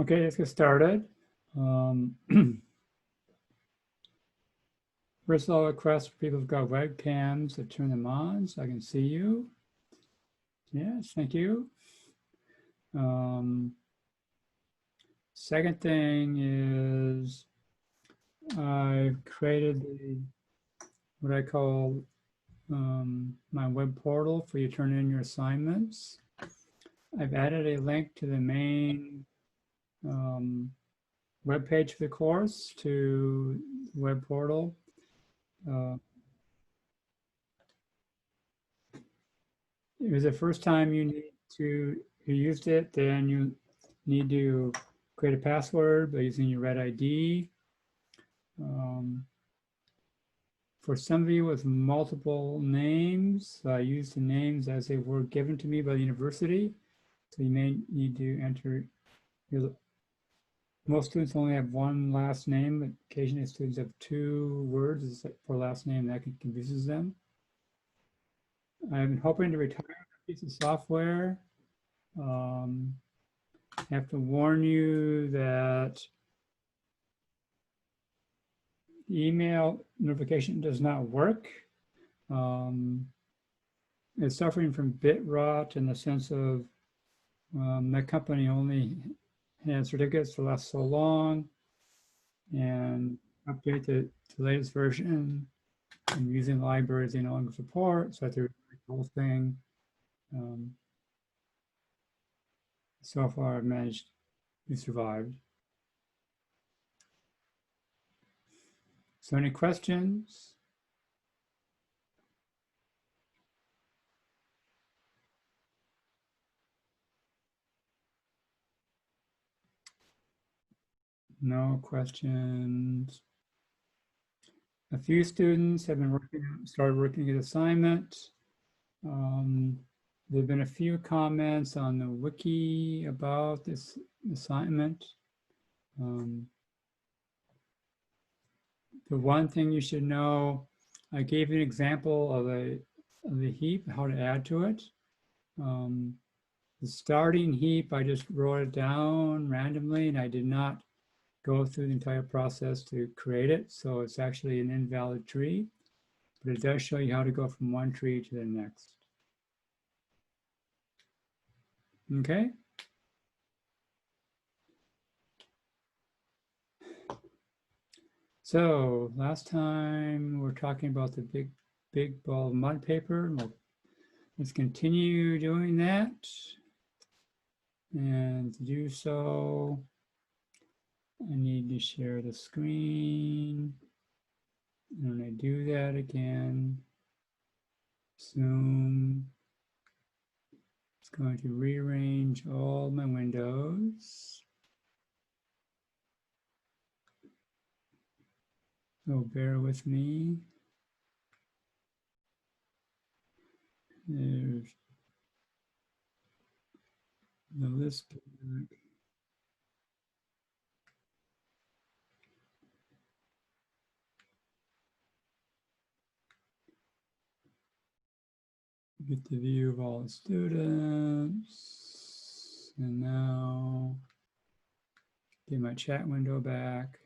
Okay, let's get started. First of all, request for people who've got webcams to turn them on so I can see you. Yes, thank you. Second thing is I've created what I call my web portal for you to turn in your assignments. I've added a link to the main web page for the course to the web portal. It was the first time you used it, then you need to create a password by using your Red ID. For some of you with multiple names, I use the names as they were given to me by the university. So you may need to enter most students only have one last name, but occasionally students have two words for last name. That confuses them. I'm hoping to retire a piece of software. I have to warn you that the email notification does not work. It's suffering from bit rot in the sense of that company only has certificates to last so long, and update the latest version. I'm using libraries they no longer support, so I have to read the whole thing. So far, I've managed to survive. So any questions? No questions. A few students have been started working at assignments. There have been a few comments on the wiki about this assignment. The one thing you should know, I gave you an example of the heap, how to add to it. The starting heap, I just wrote it down randomly, and I did not go through the entire process to create it. So it's actually an invalid tree, but it does show you how to go from one tree to the next. Okay. So last time we were talking about the big ball of mud paper. Let's continue doing that. And to do so, I need to share the screen. And when I do that again, Zoom, it's going to rearrange all my windows. So bear with me. There's the list. Get the view of all the students. And now get my chat window back.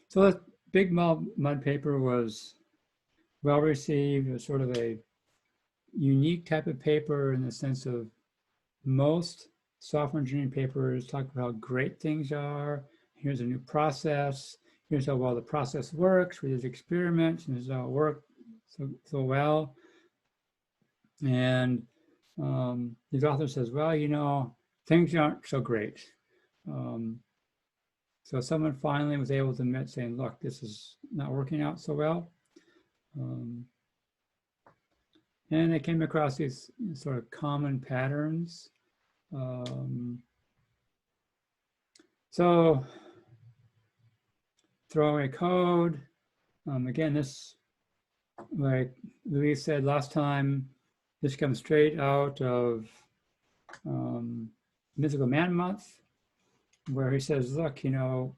So that big mud paper was well received. It was sort of a unique type of paper in the sense of most software engineering papers talk about how great things are. Here's a new process. Here's how well the process works. We did experiments, and this is how it worked so well. And the author says, well, you know, things aren't so great. So someone finally was able to admit, saying, look, this is not working out so well. And they came across these sort of common patterns. So throwaway code. Again, this, like Louise said last time, this comes straight out of Mythical Man Month, where he says, look, you know,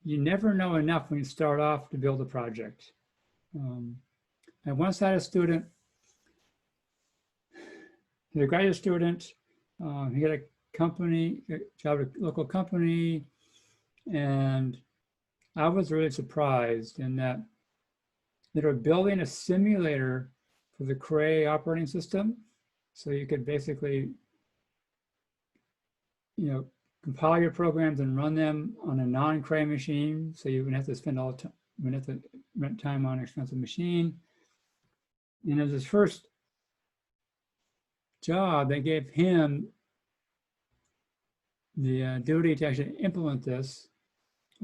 you never know enough when you start off to build a project. I once had a student, he's a graduate student, he got a company, a job at a local company, and I was really surprised in that they were building a simulator for the Cray operating system. So you could basically, compile your programs and run them on a non-Cray machine. So you wouldn't have to spend all the time, you wouldn't have to rent time on an expensive machine. And as his first job, they gave him the duty to actually implement this.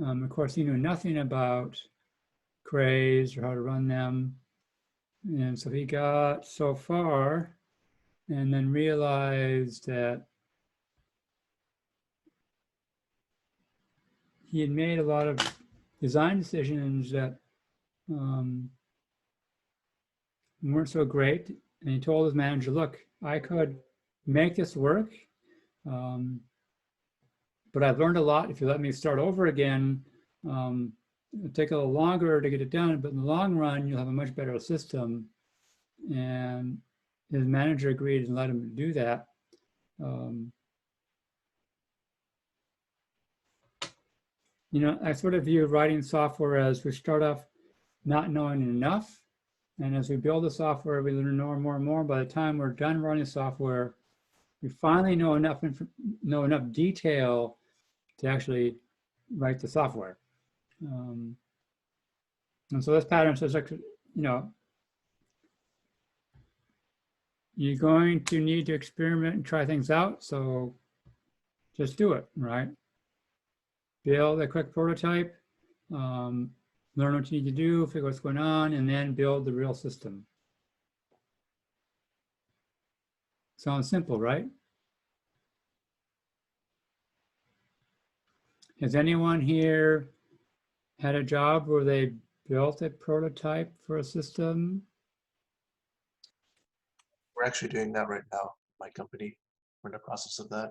Of course, he knew nothing about Crays or how to run them. And so he got so far and then realized that he had made a lot of design decisions that weren't so great. And he told his manager, look, I could make this work, but I've learned a lot. If you let me start over again, it'll take a little longer to get it done, but in the long run, you'll have a much better system. And his manager agreed and let him do that. I sort of view writing software as we start off not knowing enough. And as we build the software, we learn more and more and more. By the time we're done running software, we finally know enough detail to actually write the software. And so this pattern says, you're going to need to experiment and try things out. So just do it, right? Build a quick prototype, learn what you need to do, figure what's going on, and then build the real system. Sounds simple, right? Has anyone here had a job where they built a prototype for a system? We're actually doing that right now, my company. We're in the process of that.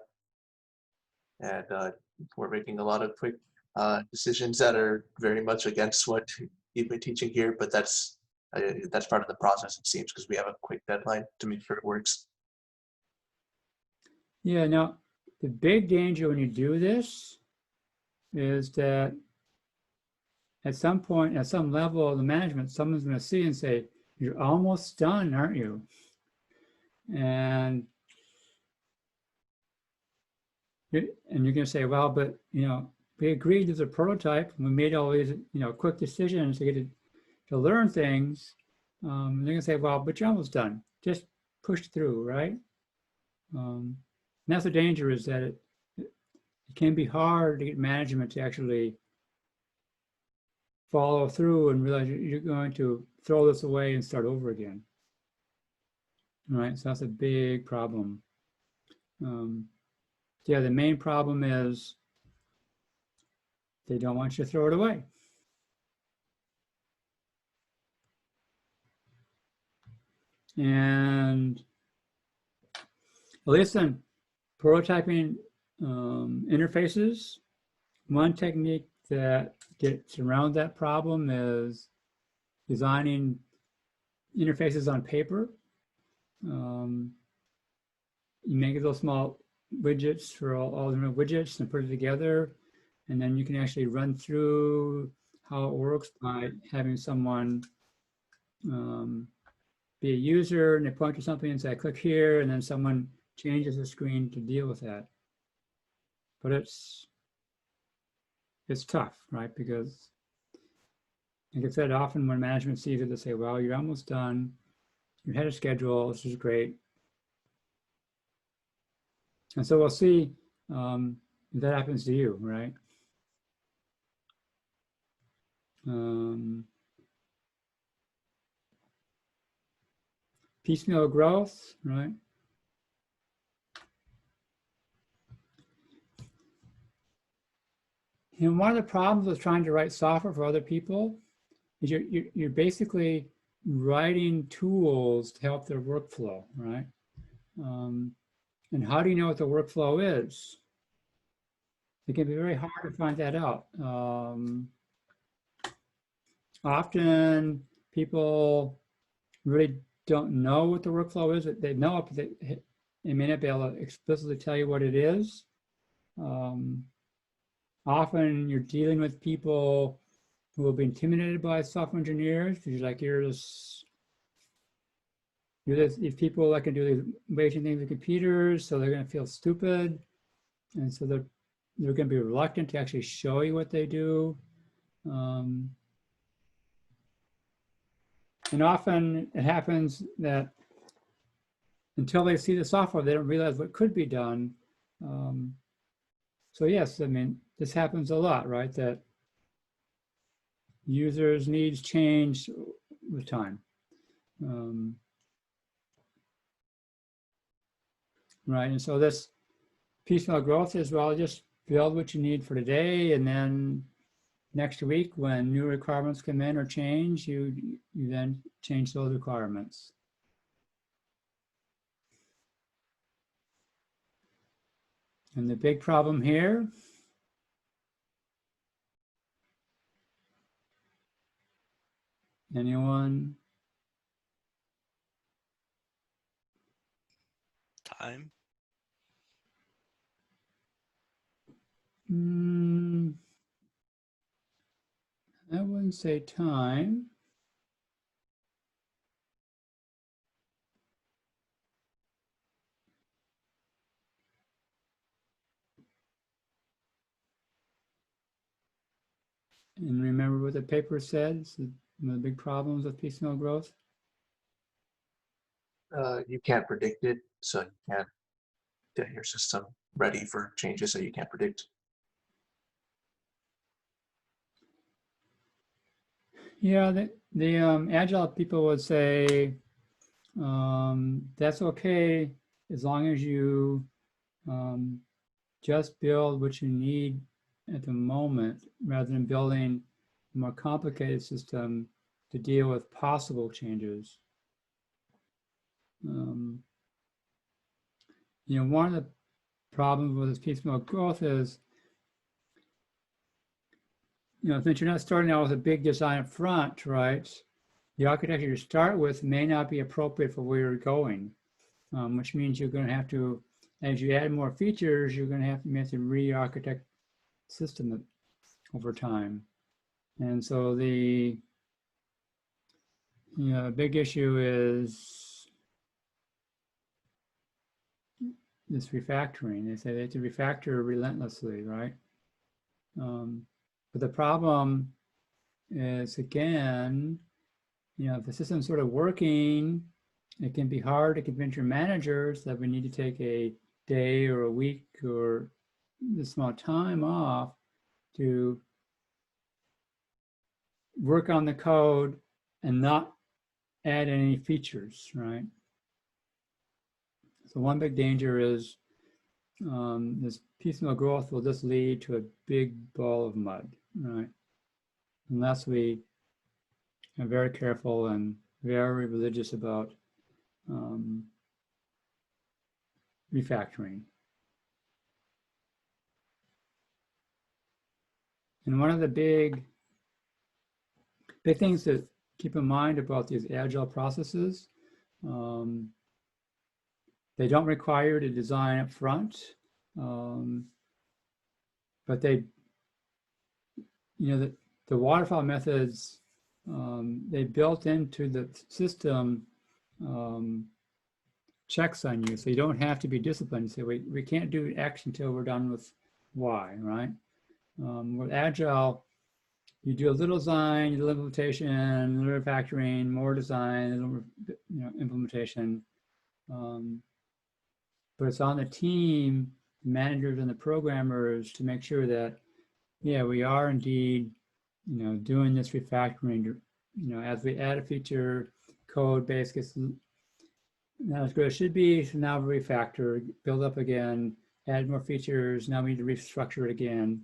And we're making a lot of quick decisions that are very much against what you've been teaching here, but that's part of the process, it seems, because we have a quick deadline to make sure it works. Yeah, now the big danger when you do this is that at some point, at some level of the management, someone's going to see and say, you're almost done, aren't you? And you're going to say, well, but, we agreed there's a prototype. And we made all these, quick decisions to get to learn things. They're going to say, well, but you're almost done. Just push through, right? And that's the danger, is that it can be hard to get management to actually follow through and realize you're going to throw this away and start over again. All right, so that's a big problem. Yeah, the main problem is they don't want you to throw it away. And at least in prototyping interfaces, one technique that gets around that problem is designing interfaces on paper. You make little small widgets for all the different widgets and put it together. And then you can actually run through how it works by having someone be a user, and they point to something and say, click here, and then someone changes the screen to deal with that. But it's tough, right? Because, like I said, often when management sees it, they say, well, you're almost done. You're ahead of schedule. This is great. And so we'll see if that happens to you, right? Piecemeal growth, right? And one of the problems with trying to write software for other people is you're basically writing tools to help their workflow, right? And how do you know what the workflow is? it can be very hard to find that out. Often people really don't know what the workflow is. They know it, but they may not be able to explicitly tell you what it is. Often you're dealing with people who will be intimidated by software engineers because these people that can do these amazing things with computers, so they're going to feel stupid, and so they're going to be reluctant to actually show you what they do. And often it happens that until they see the software, they don't realize what could be done. So yes, I mean, this happens a lot, right? That users' needs change with time. Right, and so this piecemeal growth is, well, just build what you need for today, and then next week when new requirements come in or change, you then change those requirements. And the big problem here, anyone? Time. I wouldn't say time. And remember what the paper said, one of the big problems with piecemeal growth? You can't predict it, so you can't get your system ready for changes that you can't predict. Yeah, the agile people would say that's okay as long as you just build what you need at the moment rather than building a more complicated system to deal with possible changes. One of the problems with this piecemeal growth is, since you're not starting out with a big design up front, right? The architecture you start with may not be appropriate for where you're going, which means you're going to have to, as you add more features, you're going to have to re-architect the system over time. And so the big issue is this refactoring. They say they have to refactor relentlessly, right? But the problem is, again, if the system's sort of working, it can be hard to convince your managers that we need to take a day or a week or this amount of time off to work on the code and not add any features, right? So one big danger is this piecemeal growth will just lead to a big ball of mud, right? Unless we are very careful and very religious about refactoring. And one of the big things to keep in mind about these agile processes, they don't require to design up front, but they, the waterfall methods, they built into the system checks on you, so you don't have to be disciplined. You say, we can't do X until we're done with Y, right? With Agile, you do a little design, a little implementation, a little refactoring, more design, a little implementation. But it's on the team, the managers and the programmers to make sure that, yeah, we are indeed, doing this refactoring. As we add a feature, code base gets not as good as it should be. So now we refactor, build up again, add more features. Now we need to restructure it again.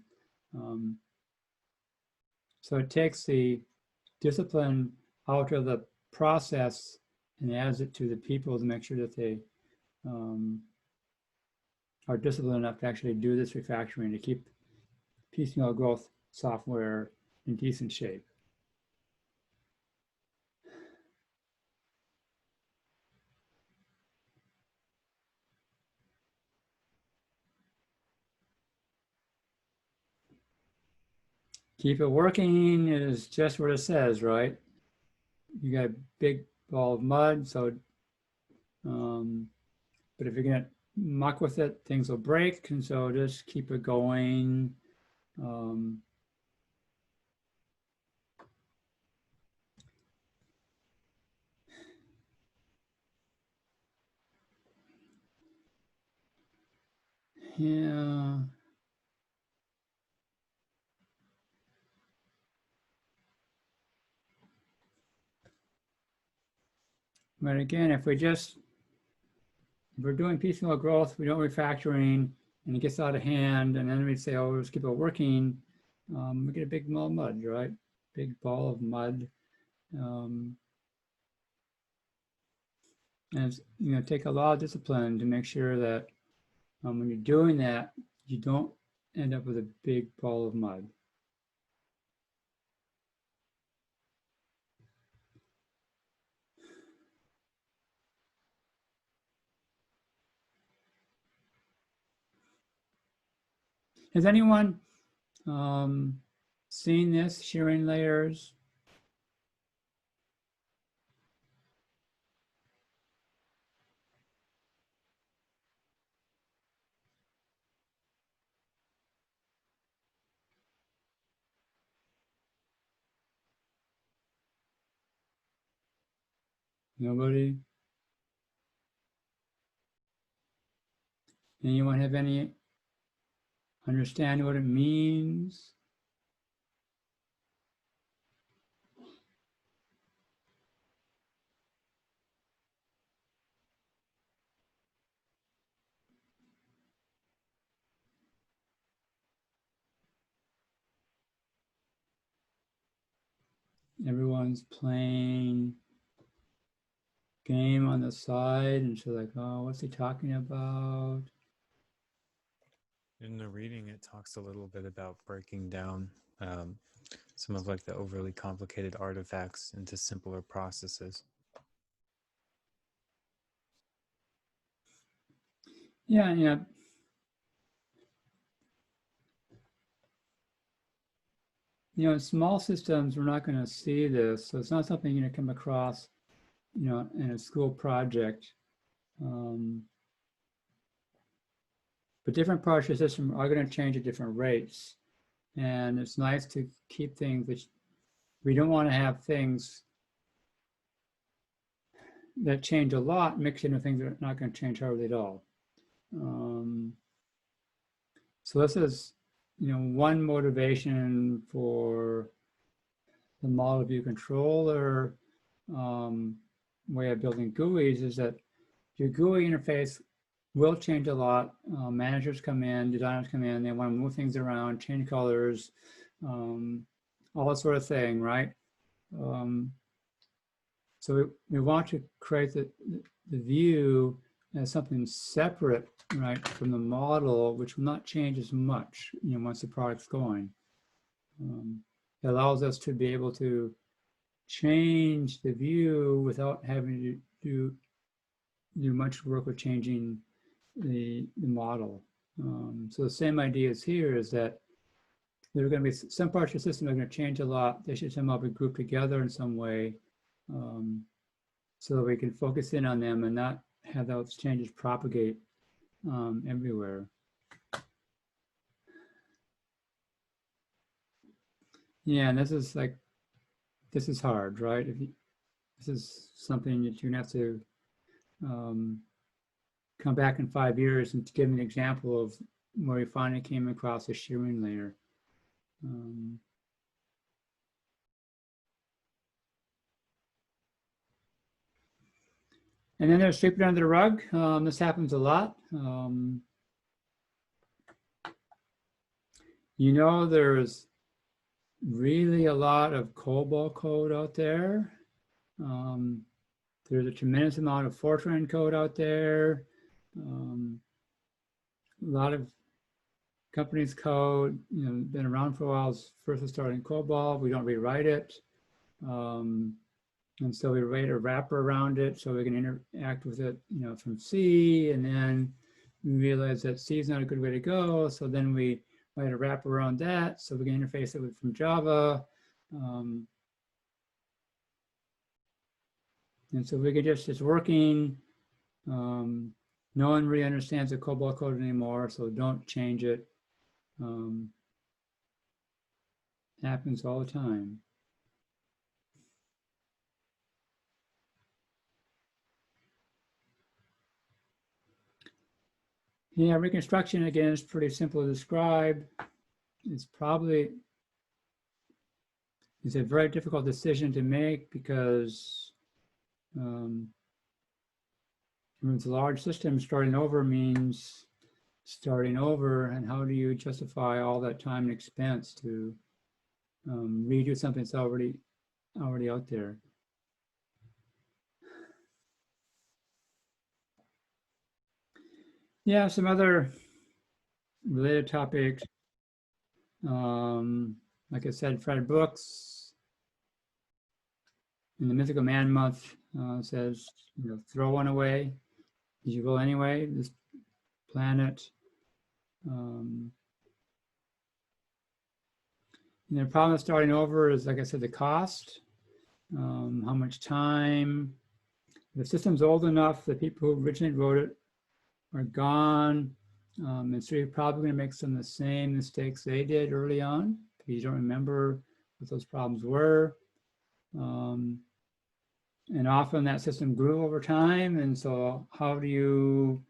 So it takes the discipline out of the process and adds it to the people to make sure that they are disciplined enough to actually do this refactoring, to keep piecemeal growth software in decent shape. Keep it working is just what it says, right? You got a big ball of mud, so but if you're gonna muck with it, things will break, and so just keep it going. Yeah. But again, if we're doing piecemeal growth, we don't refactoring, and it gets out of hand, and then we say, oh, let's keep it working, we get a big ball of mud, right? Big ball of mud. And it's, take a lot of discipline to make sure that when you're doing that, you don't end up with a big ball of mud. Has anyone seen this, shearing layers? Nobody? Anyone have any understand what it means? Everyone's playing game on the side, and she's like, oh, what's he talking about? In the reading, it talks a little bit about breaking down some of like the overly complicated artifacts into simpler processes. Yeah, yeah. In small systems, we're not going to see this. So it's not something you're going to come across, in a school project. But different parts of the system are going to change at different rates. And it's nice to keep things, which we don't want to have things that change a lot mixed in with things that are not going to change hardly at all. So this is, one motivation for the model view controller way of building GUIs is that your GUI interface will change a lot. Managers come in, designers come in, they want to move things around, change colors, all that sort of thing, right? So we want to create the view as something separate, right, from the model, which will not change as much, once the product's going. It allows us to be able to change the view without having to do much work with changing the model. So the same idea is here is that there are going to be some parts of the system that are going to change a lot. They should somehow be grouped together in some way so that we can focus in on them and not have those changes propagate everywhere. Yeah, and this is hard, right? This is something that you're gonna have to come back in 5 years and give an example of where you finally came across a shearing layer. And then there's sweeping under the rug. This happens a lot. There's really a lot of COBOL code out there. There's a tremendous amount of Fortran code out there. A lot of company's code, been around for a while. It's first started in COBOL. We don't rewrite it. And so we write a wrapper around it so we can interact with it, from C. And then we realize that C is not a good way to go. So then we write a wrapper around that so we can interface it with from Java. And so we can it's working. No one really understands the COBOL code anymore, so don't change it. Happens all the time. Yeah, reconstruction again is pretty simple to describe. It's a very difficult decision to make because with large systems, starting over means starting over, and how do you justify all that time and expense to redo something that's already out there? Yeah, some other related topics. Like I said, Fred Brooks in the Mythical Man Month says, throw one away, as you will anyway, this planet. The problem with starting over is, like I said, the cost, how much time. The system's old enough, the people who originally wrote it are gone. And so you're probably going to make some of the same mistakes they did early on because you don't remember what those problems were. And often that system grew over time. And so how do you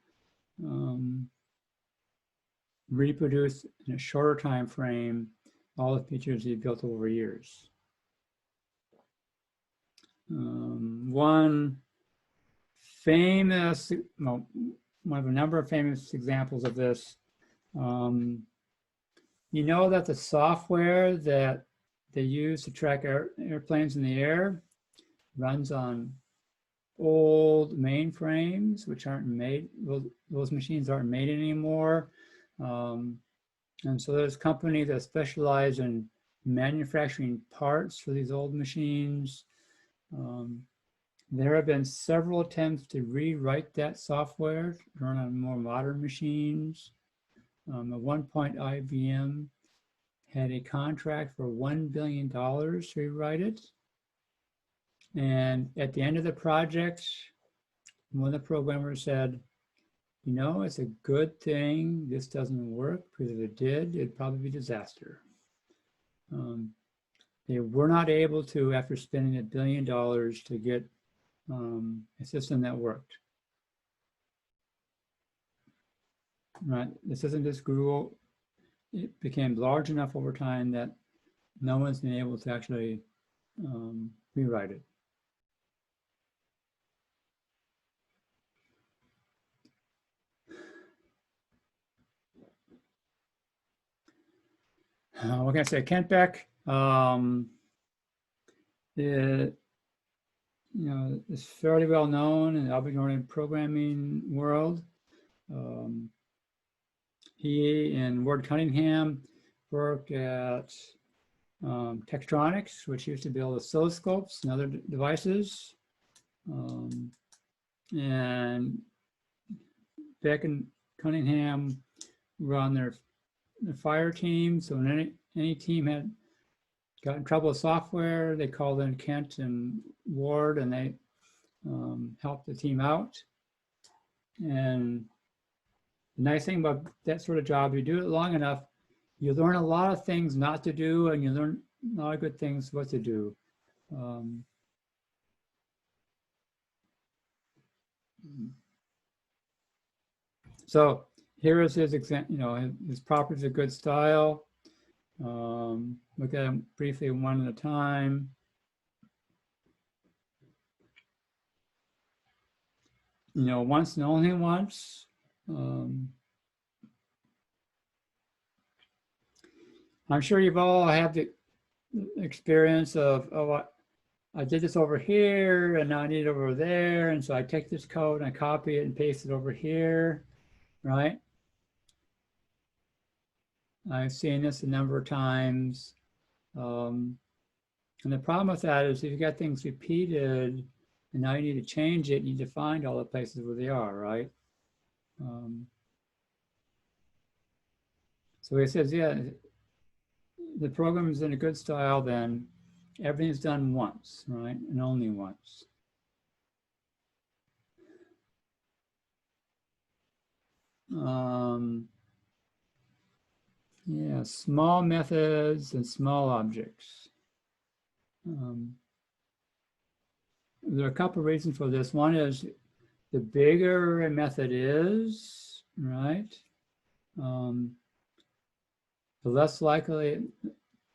reproduce in a shorter time frame all the features you built over years? One of a number of famous examples of this, that the software that they use to track airplanes in the air runs on old mainframes, which aren't made, those machines aren't made anymore. And so there's companies that specialize in manufacturing parts for these old machines. There have been several attempts to rewrite that software to run on more modern machines. At one point, IBM had a contract for $1 billion to rewrite it. And at the end of the project, one of the programmers said, it's a good thing this doesn't work, because if it did, it'd probably be a disaster. They were not able to, after spending $1 billion, to get a system that worked. Right, the system just grew. It became large enough over time that no one's been able to actually rewrite it. What can I say? Kent Beck, is fairly well known in the object-oriented programming world. He and Ward Cunningham worked at Tektronix, which used to build oscilloscopes and other devices. And Beck and Cunningham were on their fire team. So when any team had got in trouble with software, they called in Kent and Ward, and they helped the team out. And the nice thing about that sort of job, you do it long enough, you learn a lot of things not to do, and you learn a lot of good things what to do. So here is his example. His properties of good style. Look at them briefly one at a time. Once and only once. I'm sure you've all had the experience of, I did this over here and now I need it over there. And so I take this code and I copy it and paste it over here, right? I've seen this a number of times. And the problem with that is if you got things repeated and now you need to change it, you need to find all the places where they are, right? So he says, yeah, the program is in a good style, then everything's done once, right? And only once. Yeah, small methods and small objects. There are a couple of reasons for this. One is the bigger a method is, right? The less likely, the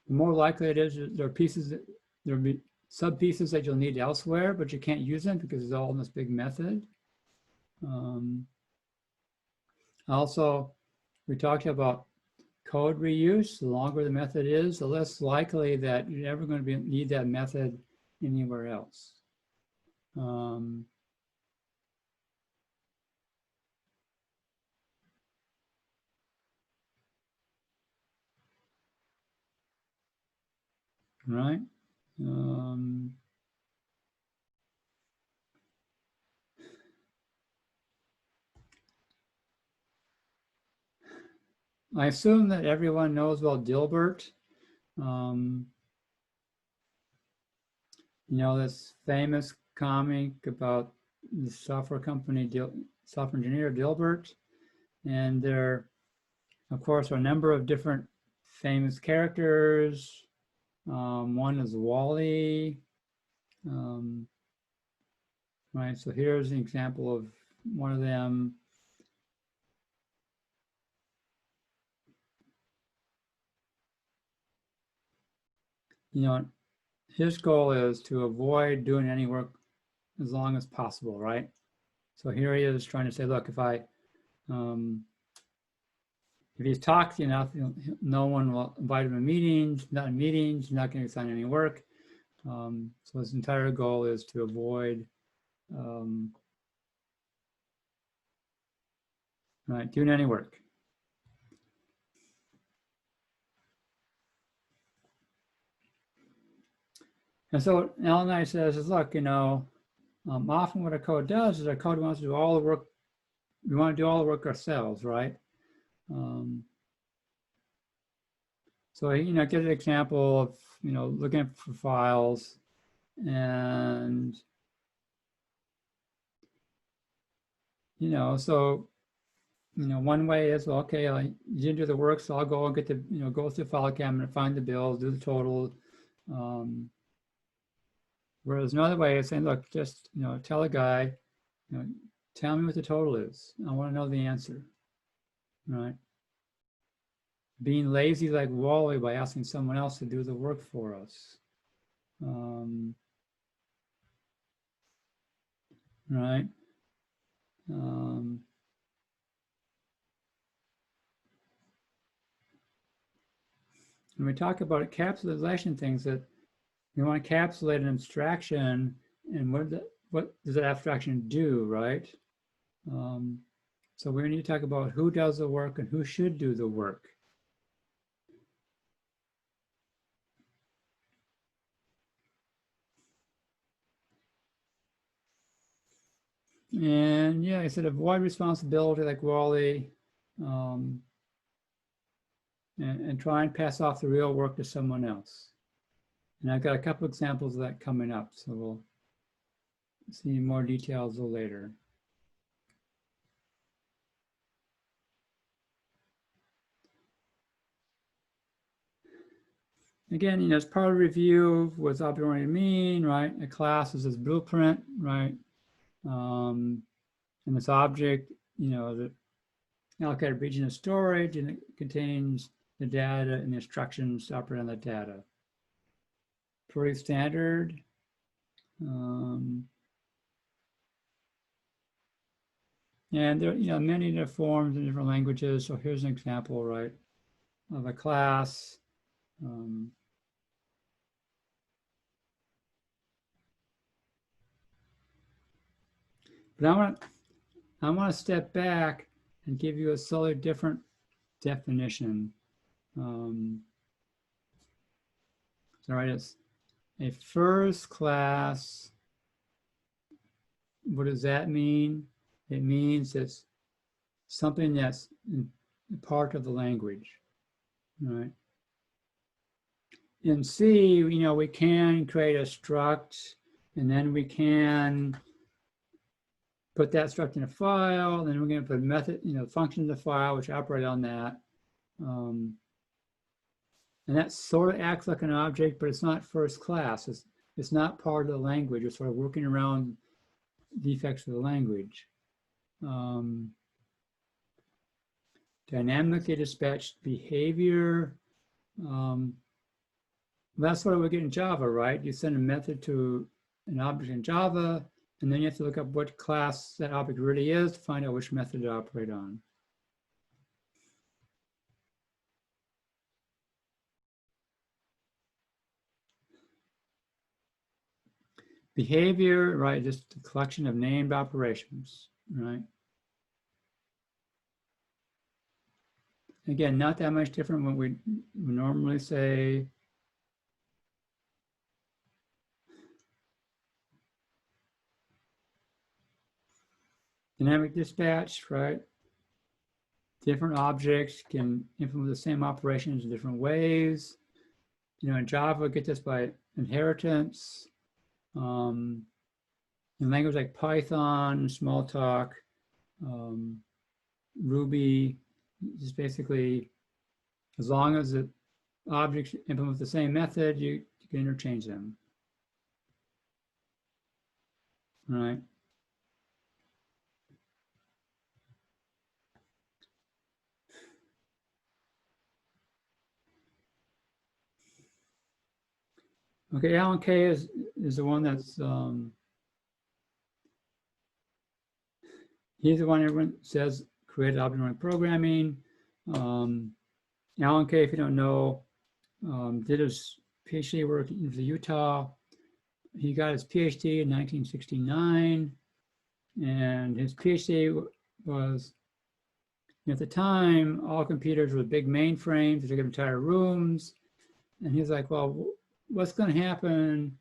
more likely it is there are pieces that there'll be sub pieces that you'll need elsewhere, but you can't use them because it's all in this big method. Also, we talked about code reuse. The longer the method is, the less likely that you're ever going to need that method anywhere else. Right? I assume that everyone knows about Dilbert. You know, this famous comic about the software company, software engineer Dilbert. And there, of course, are a number of different famous characters. One is Wally. Right, so here's an example of one of them. You know, his goal is to avoid doing any work as long as possible, right? So here he is trying to say, look, if he's talked enough, no one will invite him to meetings, not in meetings, not going to sign any work. So his entire goal is to avoid right, doing any work. And so Alan Knight says, look, you know, often what our code does is our code wants to do all the work. We want to do all the work ourselves, right? So, you know, get an example of, you know, looking for files and, you know, so, you know, one way is, well, okay, you didn't do the work, so I'll go and get the, you know, go through the file cabinet, find the bills, do the total. Whereas another way is saying, look, just, you know, tell a guy, you know, tell me what the total is. I want to know the answer, right? Being lazy like Wally by asking someone else to do the work for us. Right? When we talk about encapsulation things, that we want to encapsulate an abstraction, and what does that abstraction do, right? So we need to talk about who does the work and who should do the work. And yeah, I said avoid responsibility like Wally, and try and pass off the real work to someone else. And I've got a couple examples of that coming up, so we'll see more details later. Again, you know, as part of the review, what's object-oriented mean, right? A class is this blueprint, right? And this object, you know, the allocated region of storage, and it contains the data and the instructions to operate on the data. Pretty standard. And there, you know, many different forms in different languages. So here's an example, right, of a class. But I want to step back and give you a slightly different definition. So right, it's a first class. What does that mean? It means it's something that's part of the language, right? In C, we can create a struct, and then we can put that struct in a file, and then we're going to put a method, function in the file, which operate on that. And that sort of acts like an object, but it's not first class. It's not part of the language. It's sort of working around defects of the language. Dynamically dispatched behavior. That's what we get in Java, right? You send a method to an object in Java, and then you have to look up what class that object really is to find out which method to operate on. Behavior, right, just a collection of named operations, right? Again, not that much different from what we normally say. Dynamic dispatch, right? Different objects can implement the same operations in different ways. In Java, get this by inheritance. In language like Python, Smalltalk, Ruby, just basically, as long as the objects implement the same method, you can interchange them. All right. Okay, Alan Kay is the one that's, he's the one everyone says created object-oriented programming. Alan Kay, if you don't know, did his PhD work at University of Utah. He got his PhD in 1969, and his PhD was, at the time, all computers were big mainframes, they took up entire rooms, and he's like, well, what's going to happen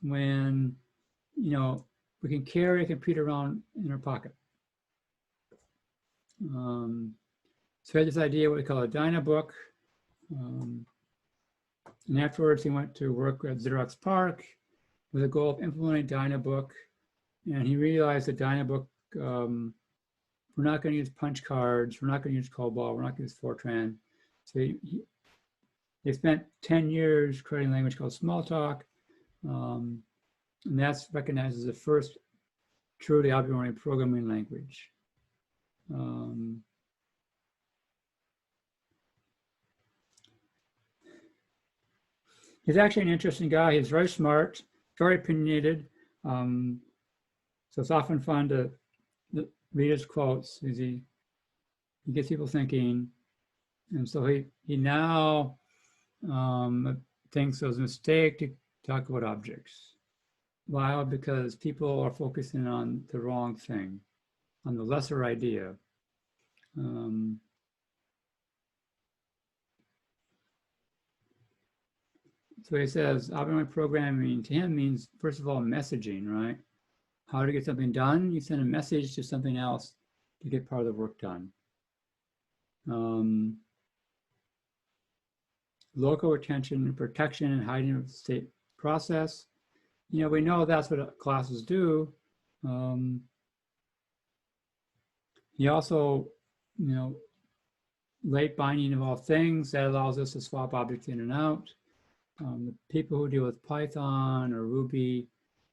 when, we can carry a computer around in our pocket? So he had this idea, what we call a Dynabook. And afterwards, he went to work at Xerox PARC with the goal of implementing Dynabook. And he realized that Dynabook, we're not going to use punch cards, we're not going to use COBOL, we're not going to use Fortran. So they spent 10 years creating a language called Smalltalk. And that's recognized as the first truly object-oriented programming language. He's actually an interesting guy. He's very smart, very opinionated. So it's often fun to read his quotes. He gets people thinking. And so he now thinks it was a mistake to talk about objects. Why? Because people are focusing on the wrong thing, on the lesser idea. So he says object-oriented programming to him means, first of all, messaging, right? How to get something done? You send a message to something else to get part of the work done. Local retention, protection, and hiding of the state process. We know that's what classes do. He also, late binding of all things, that allows us to swap objects in and out. The people who deal with Python or Ruby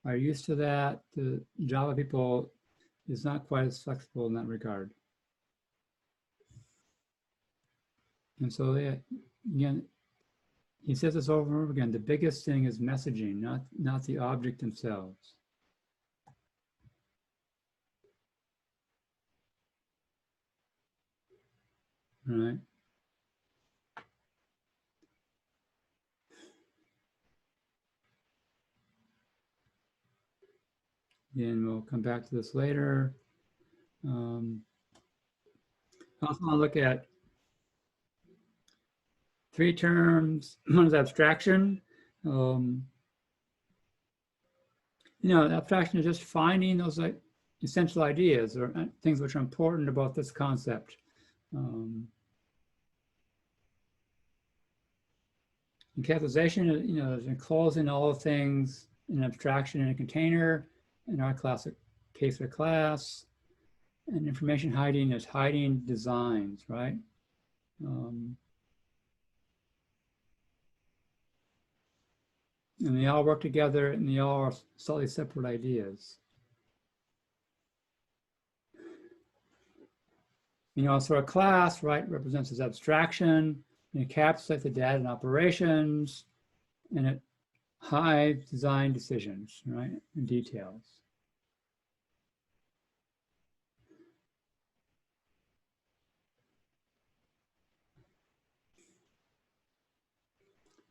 are used to that. The Java people is not quite as flexible in that regard. And so, again, he says this over and over again, the biggest thing is messaging, not the object themselves. All right. Again, we'll come back to this later. I also want to look at, three terms. One is abstraction. Abstraction is just finding those essential ideas or things which are important about this concept. Encapsulation, is enclosing all of things in abstraction in a container. In our classic case of class, and information hiding is hiding designs, right? And they all work together, and they all are slightly separate ideas. So a class, right, represents its abstraction, and encapsulates the data and operations, and it hides design decisions, right, and details.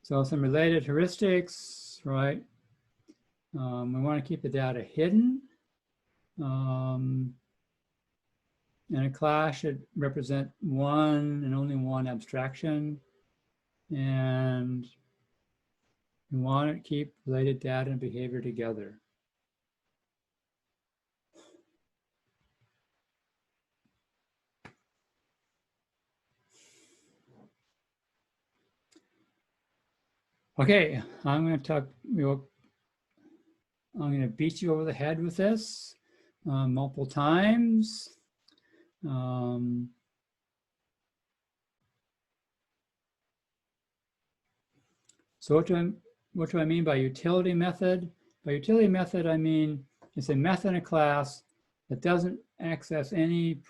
So some related heuristics, right? We want to keep the data hidden. And a class should represent one and only one abstraction. And we want to keep related data and behavior together. Okay, I'm going to beat you over the head with this multiple times. So what do I mean by utility method? By utility method, I mean it's a method in a class that doesn't access any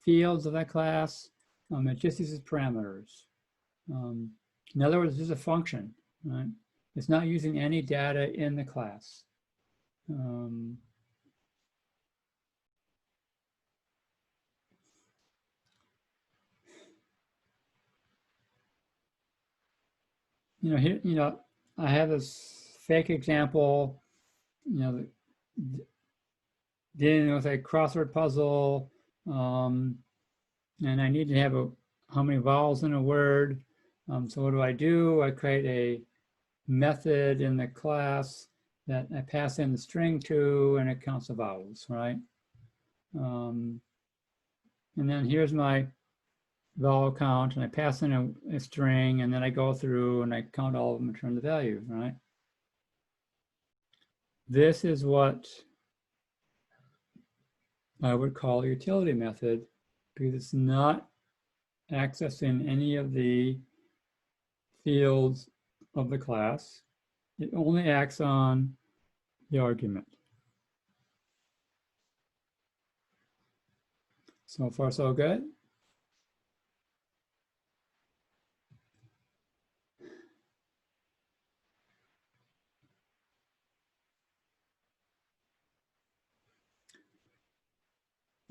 fields of that class. It just uses parameters. In other words, it's a function, right? It's not using any data in the class. Here, I have this fake example, dealing with a crossword puzzle, and I need to have how many vowels in a word. So what do? I create a method in the class that I pass in the string to, and it counts the vowels, right? And then here's my vowel count, and I pass in a string, and then I go through and I count all of them and return the value, right? This is what I would call a utility method, because it's not accessing any of the fields of the class. It only acts on the argument. So far, so good.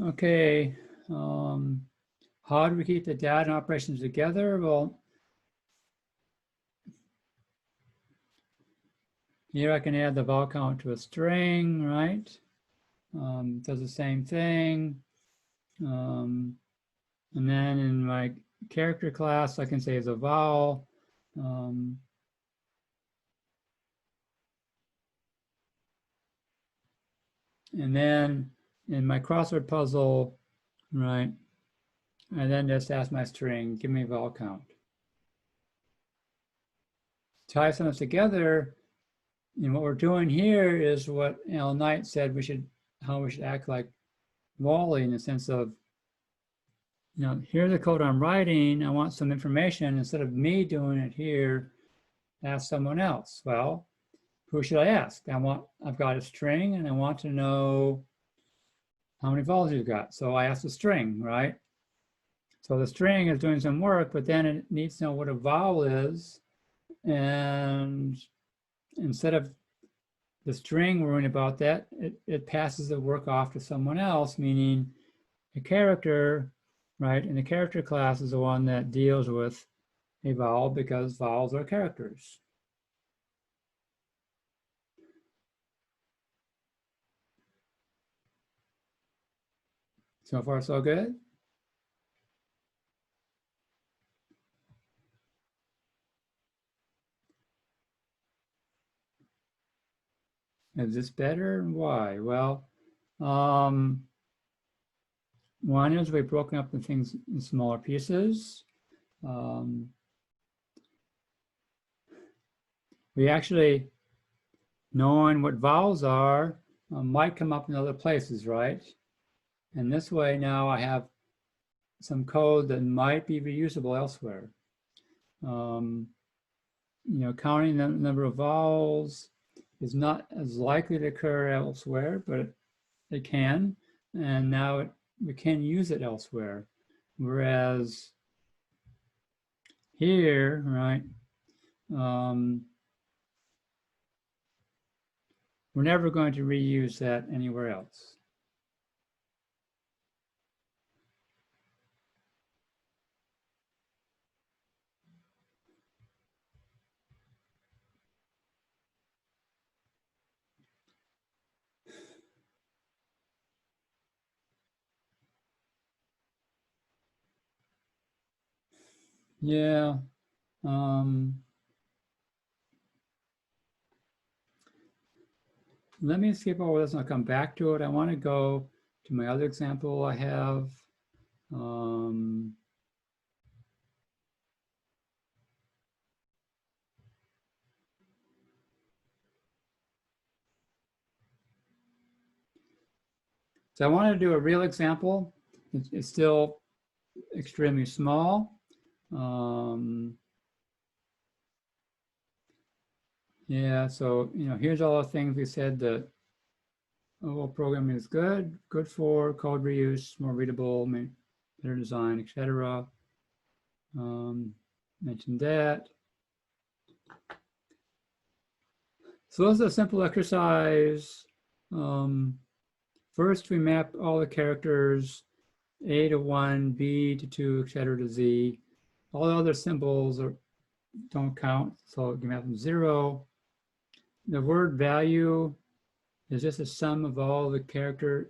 Okay, how do we keep the data and operations together? Well, here I can add the vowel count to a string, right? Does the same thing. And then in my character class, I can say it's a vowel. And then in my crossword puzzle, right, I then just ask my string, give me a vowel count. Tie some of this together, and what we're doing here is what Alan Knight said how we should act like Wally, in the sense of, here's the code I'm writing. I want some information. Instead of me doing it here, ask someone else. Well, who should I ask? I've got a string, and I want to know how many vowels you've got. So I ask the string, right? So the string is doing some work, but then it needs to know what a vowel is. And instead of the string worrying about that, it passes the work off to someone else, meaning a character, right? And the character class is the one that deals with a vowel, because vowels are characters. So far, so good. Is this better and why? Well, one is we've broken up the things in smaller pieces. We actually, knowing what vowels are, might come up in other places, right? And this way now I have some code that might be reusable elsewhere. You know, counting the number of vowels is not as likely to occur elsewhere, but it can. And now we can use it elsewhere. Whereas here, right, we're never going to reuse that anywhere else. Yeah. Let me skip over this and I'll come back to it. I want to go to my other example I have. So I want to do a real example. It's still extremely small. Yeah, so, you know, here's all the things we said that OO programming is good for code reuse, more readable, better design, etc. Mentioned that. So this is a simple exercise. First, we map all the characters, A to 1, B to 2, etc. to Z. All the other symbols don't count, so you can map them 0. The word value is just a sum of all the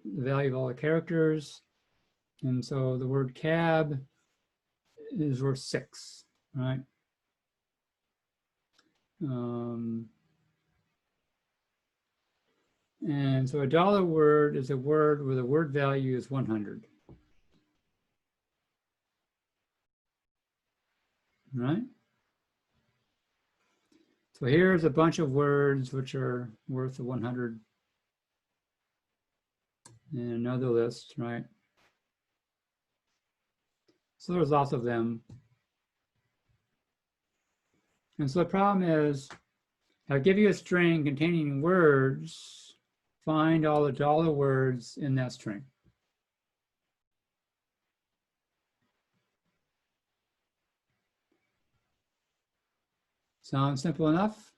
value of all the characters. And so the word cab is worth 6, right? And so a dollar word is a word where the word value is 100. Right? So here's a bunch of words which are worth 100 in another list, right? So there's lots of them. And so the problem is, I'll give you a string containing words, find all the dollar words in that string. Sounds simple enough?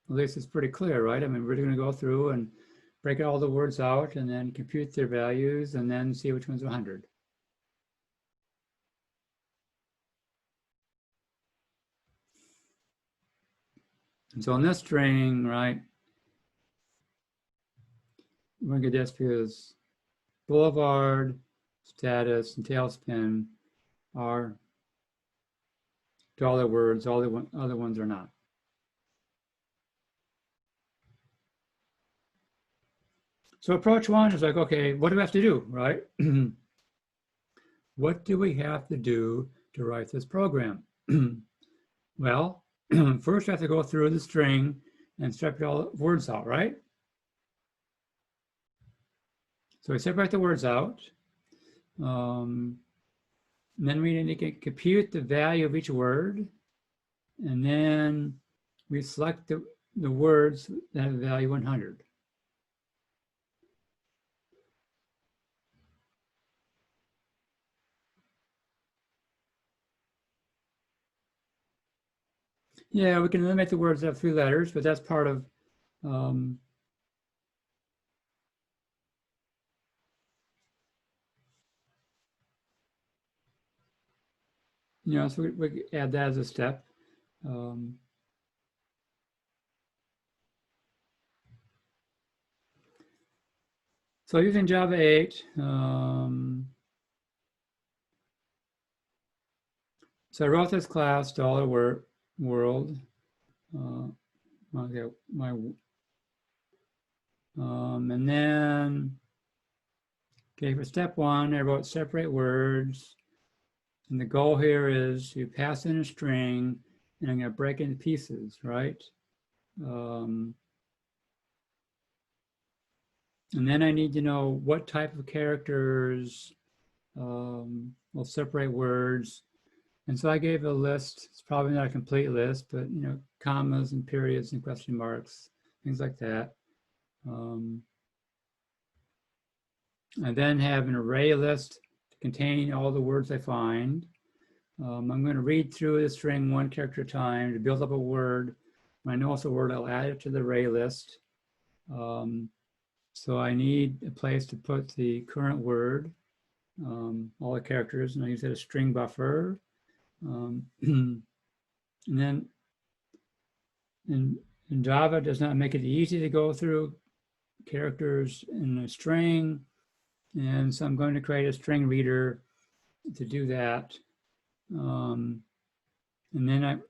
At least it's pretty clear, right? I mean, we're going to go through and break all the words out and then compute their values and then see which one's 100. And so in this string, right, we're going to get this because boulevard, status, and tailspin are dollar words. All the other ones are not. So approach one is like, okay, what do we have to do, right? What do we have to do to write this program? Well, first I have to go through the string and separate all the words out, right? So we separate the words out. And then we need to compute the value of each word. And then we select the words that have value 100. Yeah, we can eliminate the words that have 3 letters, but that's part of you know, so we add that as a step. So using Java 8, so I wrote this class, $world, Okay, and then, okay, for step 1, I wrote separate words. And the goal here is to pass in a string, and I'm going to break it into pieces, right? And then I need to know what type of characters will separate words. And so I gave a list. It's probably not a complete list, but commas and periods and question marks, things like that. I then have an array list to contain all the words I find. I'm going to read through the string one character at a time to build up a word. When I know it's a word, I'll add it to the array list. So I need a place to put the current word, all the characters, and I use that as string buffer. And then in Java, it does not make it easy to go through characters in a string. And so I'm going to create a string reader to do that. And then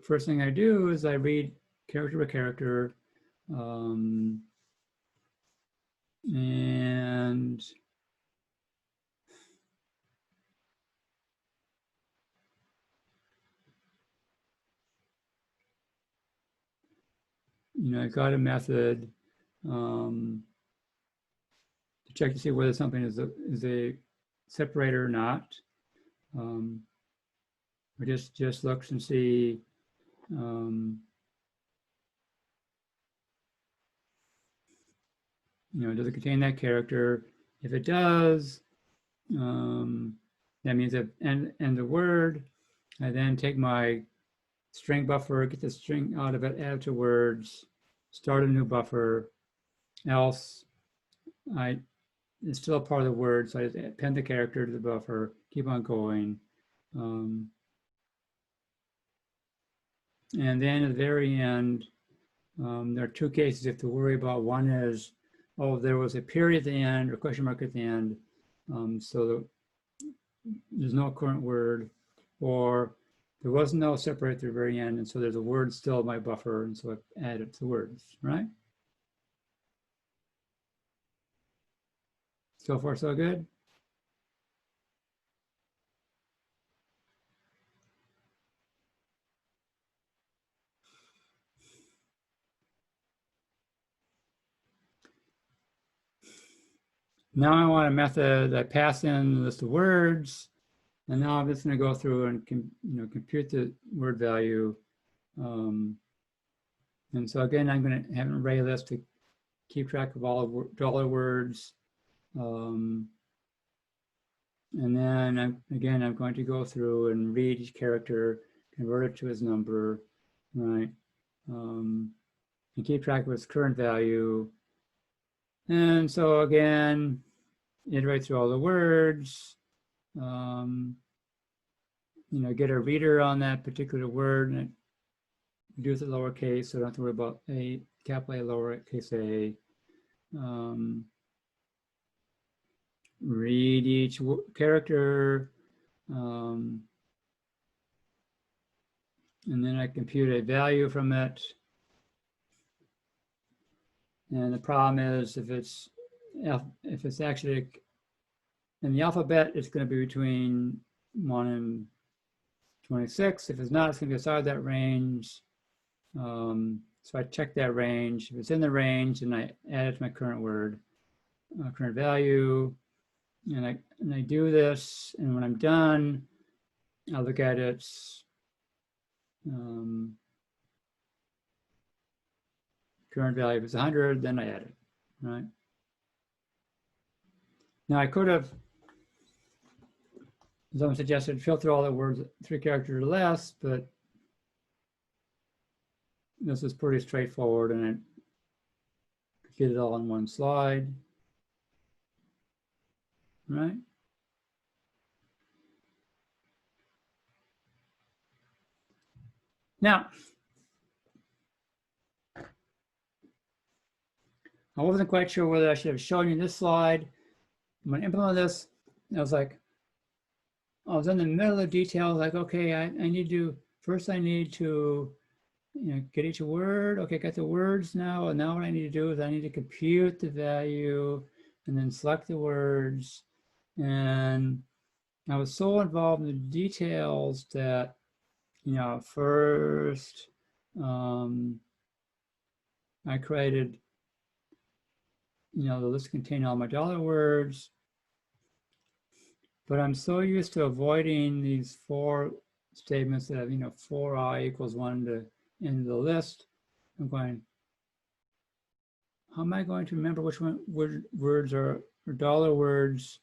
first thing I do is I read character by character. And I got a method to check to see whether something is a separator or not. It just looks and see does it contain that character? If it does, that means that and the word. I then take my string buffer, get the string out of it, add to words, start a new buffer. Else, it's still a part of the word, so I just append the character to the buffer, keep on going. And then at the very end, there are two cases you have to worry about. One is, oh, there was a period at the end or question mark at the end, so there's no current word, or there was no separator at the very end, and so there's a word still in my buffer, and so I add it to words, right? So far, so good? Now I want a method that pass in a list of words, and now I'm just going to go through and compute the word value. And so again, I'm going to have an array list to keep track of all dollar words. And then I'm going to go through and read each character, convert it to its number, right? And keep track of its current value. And so again, iterate through all the words, get a reader on that particular word and do it with lowercase, so I don't have to worry about a capital A, lowercase a. Read each character, and then I compute a value from it. And the problem is if it's actually in the alphabet, it's going to be between 1 and 26. If it's not, it's going to be outside that range. So I check that range. If it's in the range, then I add it to my current word, current value. And I do this, and when I'm done, I'll look at its current value. If it's 100, then I add it, right? Now I could have, as someone suggested, filter all the words 3 characters or less, but this is pretty straightforward, and I get it all on one slide, right? Now, I wasn't quite sure whether I should have shown you this slide. I'm going to implement this. I was in the middle of details, like, okay, I need to get each word. Okay, got the words now. And now what I need to do is I need to compute the value and then select the words. And I was so involved in the details that, first I created, the list containing all my dollar words. But I'm so used to avoiding these for statements that have, for I equals 1 to end the list. I'm going, how am I going to remember which one words are dollar words?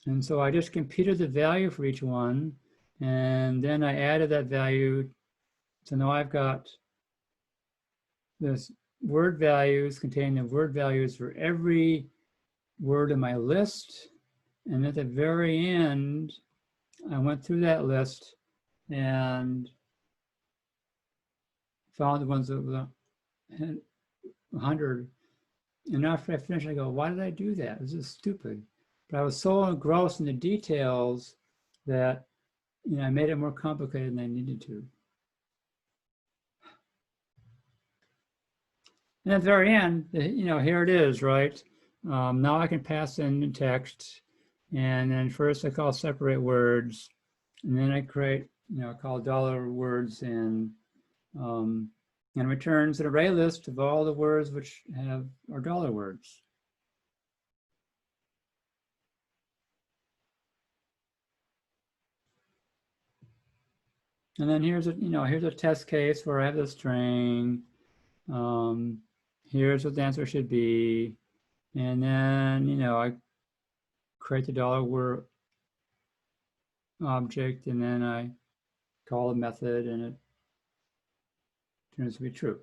And so I just computed the value for each one, and then I added that value. So now I've got this word values containing the word values for every word in my list. And at the very end, I went through that list and found the ones that had 100. And after I finished, I go, why did I do that? This is stupid. But I was so engrossed in the details that I made it more complicated than I needed to. And at the very end, here it is, right? Now I can pass in text. And then first I call separate words. And then I create, call dollar words and returns an array list of all the words which are dollar words. And then here's a test case where I have the string. Here's what the answer should be. And then, I create the dollar word object, and then I call a method, and it turns to be true.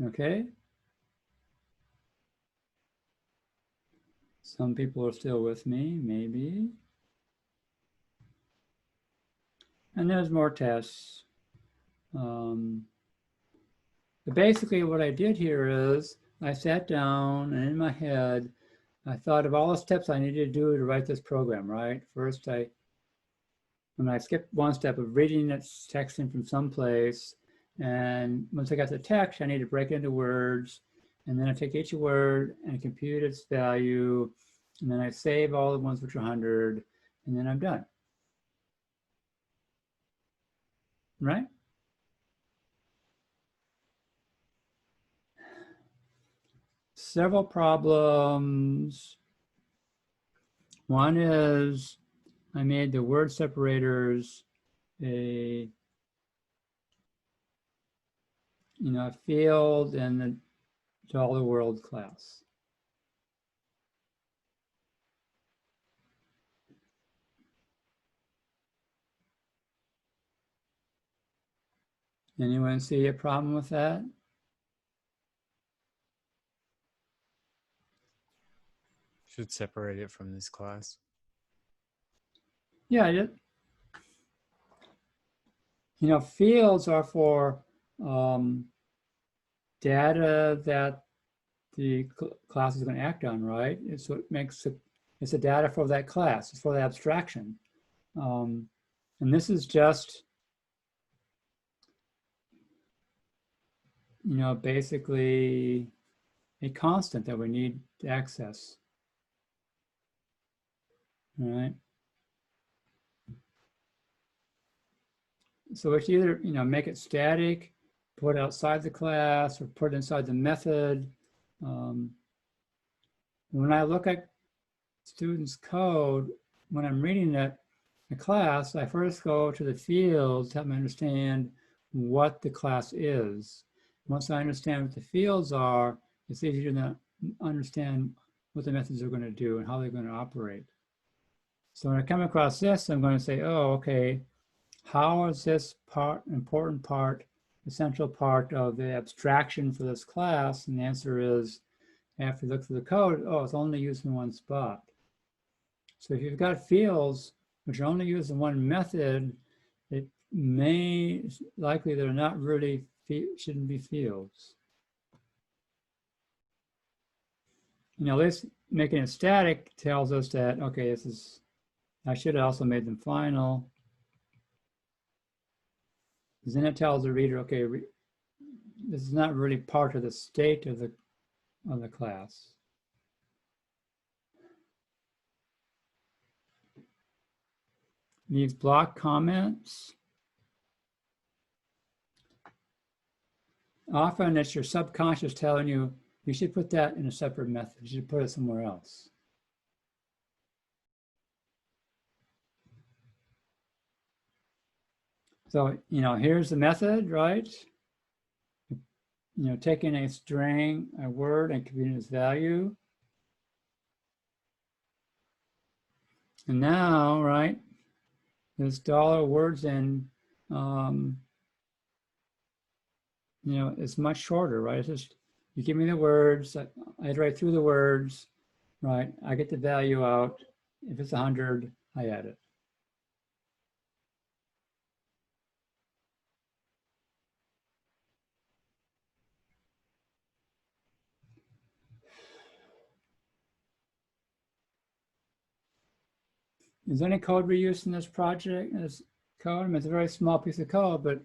Okay. Some people are still with me, maybe. And there's more tests. But basically what I did here is I sat down and in my head, I thought of all the steps I needed to do to write this program, right? First, when I skipped one step of reading that text in from someplace, and once I got the text, I need to break it into words, and then I take each word and compute its value, and then I save all the ones which are 100, and then I'm done. Right? Several problems. One is I made the word separators a field in the dollar world class. Anyone see a problem with that? Should separate it from this class. Yeah, I did. Fields are for data that the class is going to act on, right? It's what makes it, it's the data for that class, it's for the abstraction. And this is just, basically a constant that we need to access. All right. So it's either, make it static, put it outside the class, or put it inside the method. When I look at students' code, when I'm reading it in the class, I first go to the fields to help me understand what the class is. Once I understand what the fields are, it's easier to understand what the methods are going to do and how they're going to operate. So when I come across this, I'm going to say, oh, okay, how is this important part, essential part of the abstraction for this class? And the answer is, after you look through the code, oh, it's only used in one spot. So if you've got fields which are only used in one method, it likely they're not really, shouldn't be fields. This making it static tells us that, okay, this is, I should have also made them final. Because then it tells the reader, okay, this is not really part of the state of the class. These block comments, often it's your subconscious telling you, you should put that in a separate method. You should put it somewhere else. So, here's the method, right? Taking a string, a word, and computing its value. And now, right, this $words in, it's much shorter, right? It's just, you give me the words, I iterate through the words, right? I get the value out. If it's 100, I add it. Is any code reuse in this project? This code, I mean, it's a very small piece of code, but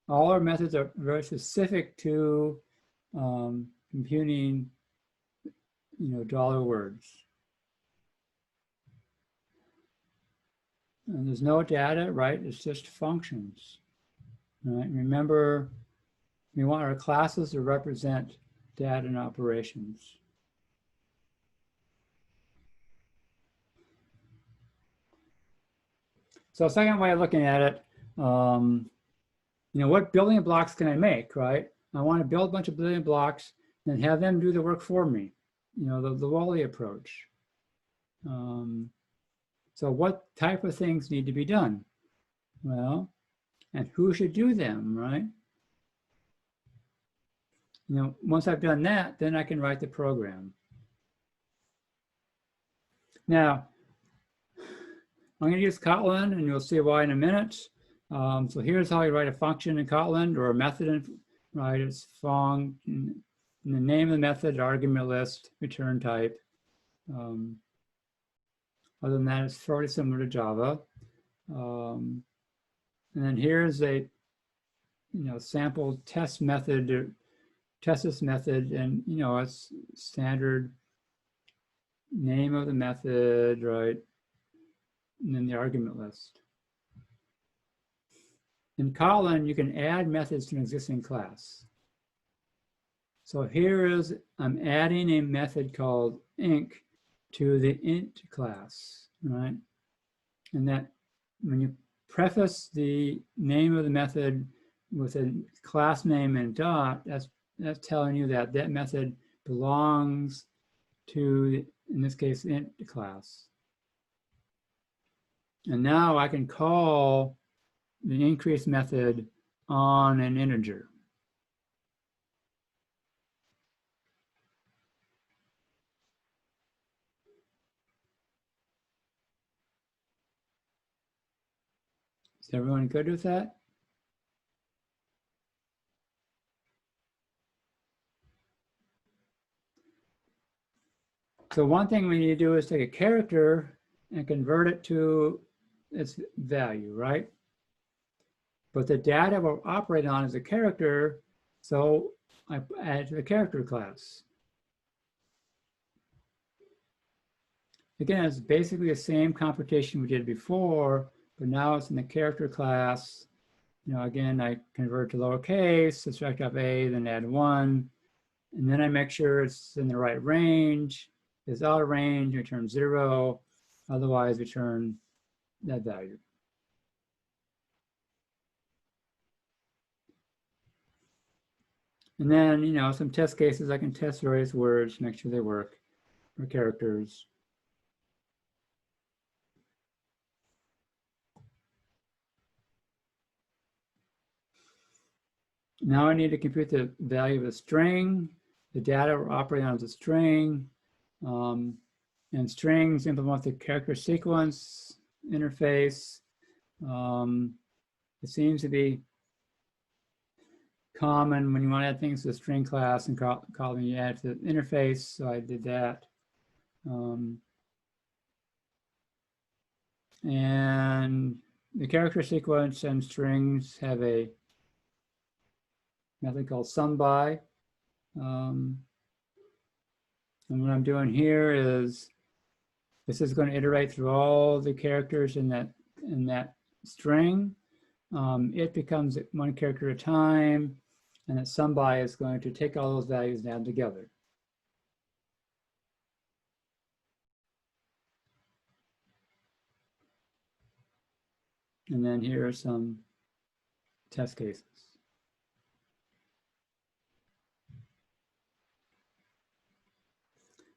all our methods are very specific to computing, $words. And there's no data, right? It's just functions. Right? Remember, we want our classes to represent data and operations. So second way of looking at it, what building blocks can I make, right? I want to build a bunch of building blocks and have them do the work for me, the Wally approach. So what type of things need to be done? Well, and who should do them, right? Once I've done that, then I can write the program. Now, I'm going to use Kotlin, and you'll see why in a minute. So here's how you write a function in Kotlin, or a method, right? It's fong, in the name of the method, argument list, return type. Other than that, it's fairly similar to Java. And then here's a sample test method, test this method, and it's standard name of the method, right? And then the argument list. In Kotlin, you can add methods to an existing class. So here is, I'm adding a method called inc to the int class, right? And that when you preface the name of the method with a class name and dot, that's telling you that that method belongs to, in this case, int class. And now I can call the increase method on an integer. Is everyone good with that? So one thing we need to do is take a character and convert it to its value, right? But the data we're operating on is a character, so I add it to the character class. Again, it's basically the same computation we did before, but now it's in the character class. Again, I convert to lowercase, subtract off a, then add 1, and then I make sure it's in the right range. If it's out of range, return 0. Otherwise, return that value. And then, some test cases, I can test various words, make sure they work, or characters. Now I need to compute the value of a string. The data we're operating on is a string. And strings implement the character sequence interface. It seems to be common when you want to add things to the string class and call them, you add to the interface. So I did that. And the character sequence and strings have a method called sumBy. And what I'm doing here is this is going to iterate through all the characters in that string. It becomes one character at a time, and that sumBy is going to take all those values and add them together. And then here are some test cases.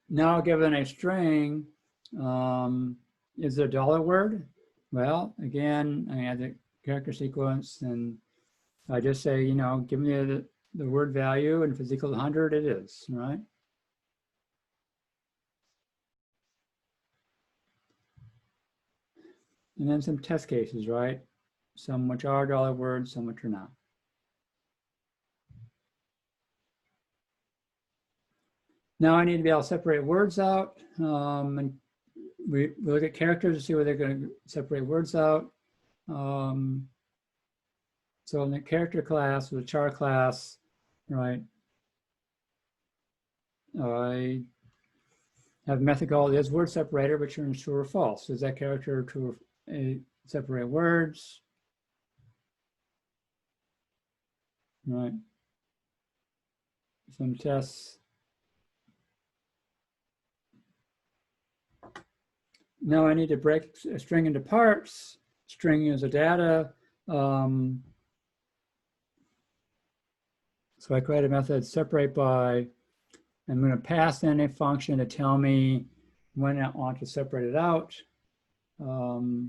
Now, given a string, is there a dollar word? Well, again, I add the character sequence, and I just say, you know, give me the word value, and if it's equal to 100, it is, right? And then some test cases, right? Some which are dollar words, some which are not. Now I need to be able to separate words out. And we look at characters to see where they're going to separate words out. So in the character class or the char class, right, I have a method called is word separator, which returns true or false. Is that character true or separate words? Right. Some tests. Now I need to break a string into parts. String is a data. So I create a method separate by. I'm going to pass in a function to tell me when I want to separate it out. Other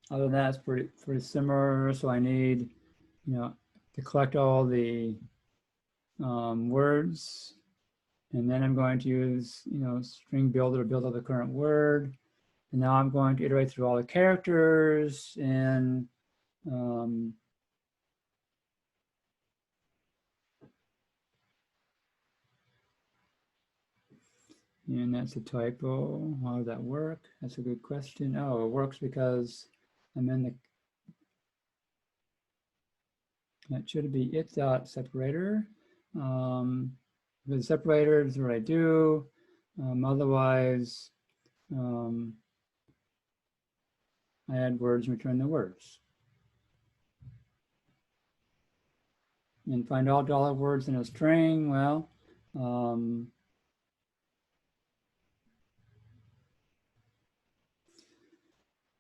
than that, it's pretty similar. So I need, you know, to collect all the words, and then I'm going to use, you know, string builder to build up the current word. And now I'm going to iterate through all the characters and that's a typo. How does that work? That's a good question. Oh, it works because I'm in the, that should be it dot separator. The separator is what I do. Otherwise, I add words and return the words. And find all dollar words in a string.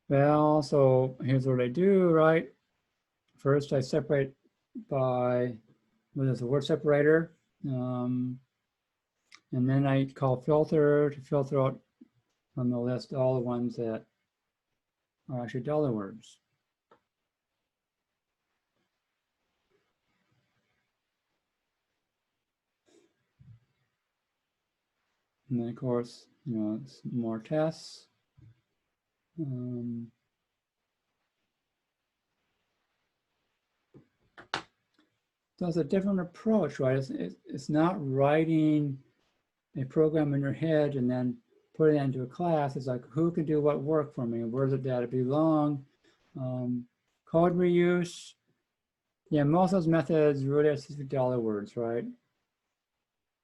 Well, so here's what I do, right? First, I separate by, well, there's a word separator. And then I call filter to filter out from the list all the ones that are actually dollar words. And then, of course, you know, it's more tests. So it's a different approach, right? It's not writing a program in your head and then putting it into a class. It's like, who can do what work for me? Where does the data belong? Code reuse. Yeah, most of those methods really are specific dollar words, right?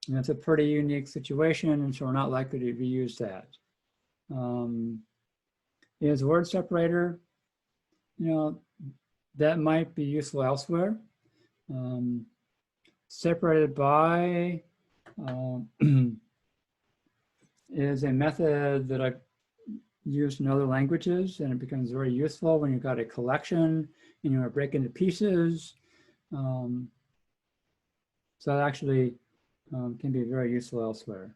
And it's a pretty unique situation, and so we're not likely to reuse that. Is word separator, you know, that might be useful elsewhere. Separated by is a method that I've used in other languages, and it becomes very useful when you've got a collection and you want to break into pieces. So that actually can be very useful elsewhere.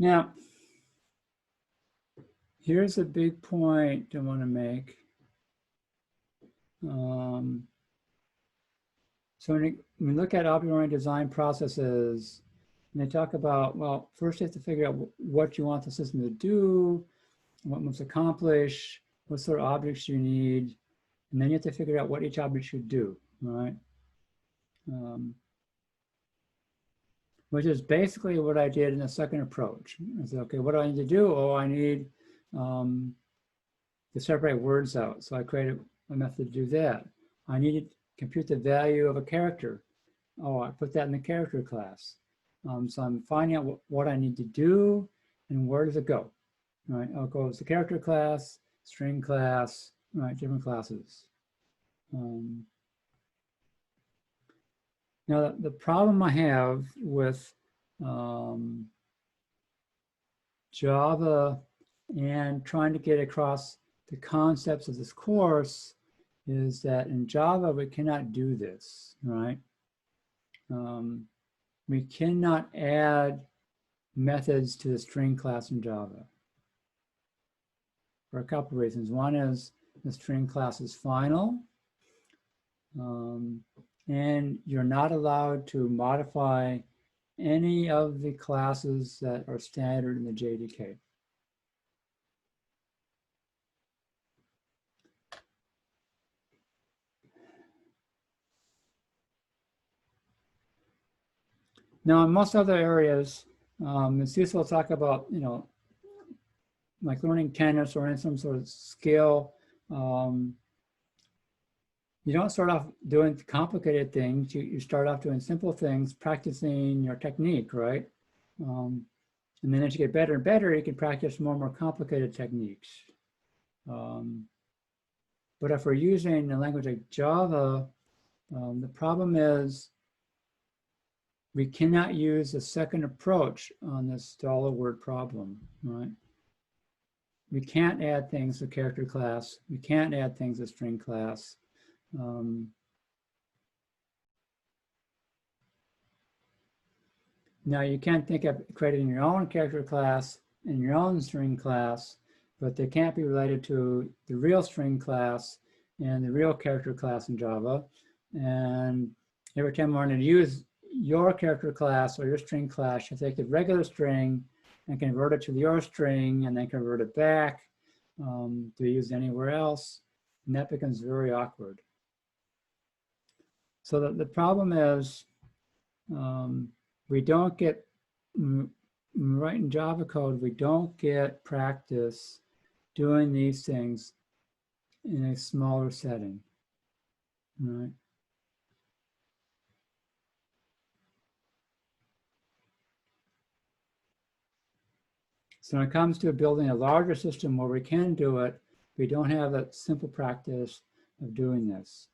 Now, here's a big point I want to make. So when we look at object-oriented design processes, And they talk about, well, first you have to figure out what you want the system to do, what it must accomplish, what sort of objects you need, and then you have to figure out what each object should do, right? Which is basically what I did in the second approach. I said, okay, what do I need to do? Oh, I need to separate words out. So I created a method to do that. I needed to compute the value of a character. Oh, I put that in the character class. So I'm finding out what I need to do and where does it go, right? Oh, it goes to character class, string class, right, different classes. Now, the problem I have with Java and trying to get across the concepts of this course is that in Java, we cannot do this, right? We cannot add methods to the string class in Java for a couple of reasons. One is the string class is final, and you're not allowed to modify any of the classes that are standard in the JDK. Now, in most other areas, it's useful to talk about, you know, like learning tennis or in some sort of skill. You don't start off doing complicated things. You start off doing simple things, practicing your technique, right? And then as you get better and better, you can practice more and more complicated techniques. But if we're using a language like Java, the problem is we cannot use a second approach on this dollar word problem, right? We can't add things to character class. We can't add things to string class. Now you can think of creating your own character class and your own string class, but they can't be related to the real string class and the real character class in Java. And every time we're going to use your character class or your string class, you take the regular string and convert it to your string and then convert it back to use anywhere else. And that becomes very awkward. So the problem is we don't get, right in Java code, we don't get practice doing these things in a smaller setting, right? So when it comes to building a larger system where we can do it, we don't have that simple practice of doing this.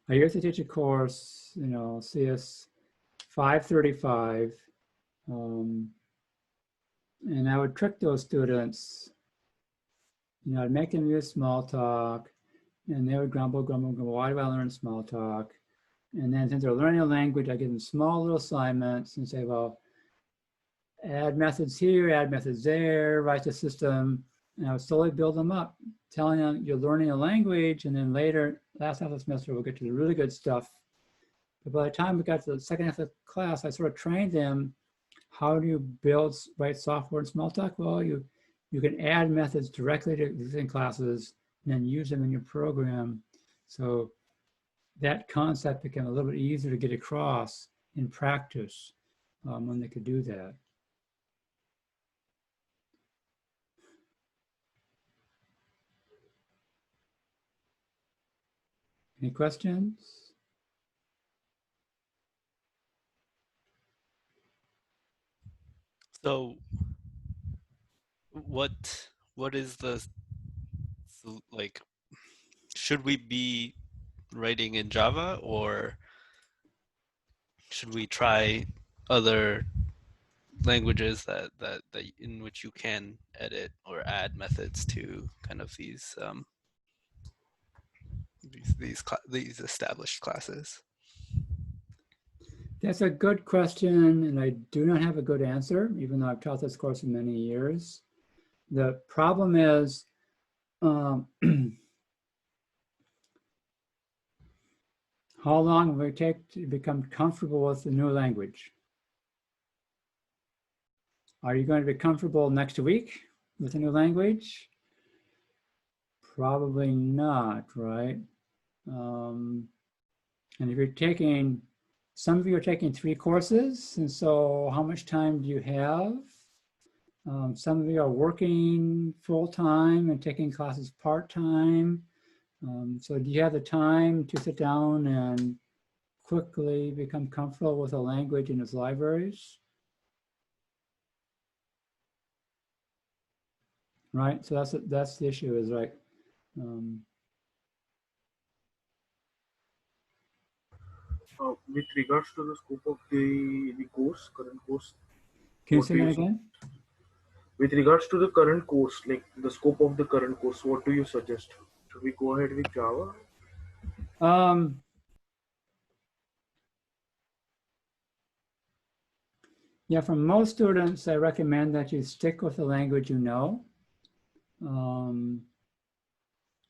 I used to teach a course, you know, cs635, and I would trick those students. You know, I'd make them use small talk, and they would grumble, why do I learn small talk? And then since they're learning a language, I give them small little assignments and say, well, add methods here, add methods there, write the system, and I would slowly build them up, telling them you're learning a language, and then later, last half of the semester, we'll get to the really good stuff. But by the time we got to the second half of the class, I sort of trained them, how do you write software in Smalltalk? Well, you can add methods directly to existing classes and then use them in your program. So that concept became a little bit easier to get across in practice when they could do that. Any questions? So what is the, like, should we be writing in Java, or should we try other languages that in which you can edit or add methods to kind of these established classes? That's a good question, and I do not have a good answer, even though I've taught this course for many years. The problem is, How long will it take to become comfortable with the new language? Are you going to be comfortable next week with the new language? Probably not, right? And if you're taking, some of you are taking 3 courses, and so how much time do you have? Some of you are working full-time and taking classes part-time. So do you have the time to sit down and quickly become comfortable with a language in its libraries? Right, so that's the issue is like, With regards to the scope of the course, current course, can you what say do that you again? with regards to the current course, like the scope of the current course, what do you suggest? Should we go ahead with Java? Yeah, for most students, I recommend that you stick with the language you know.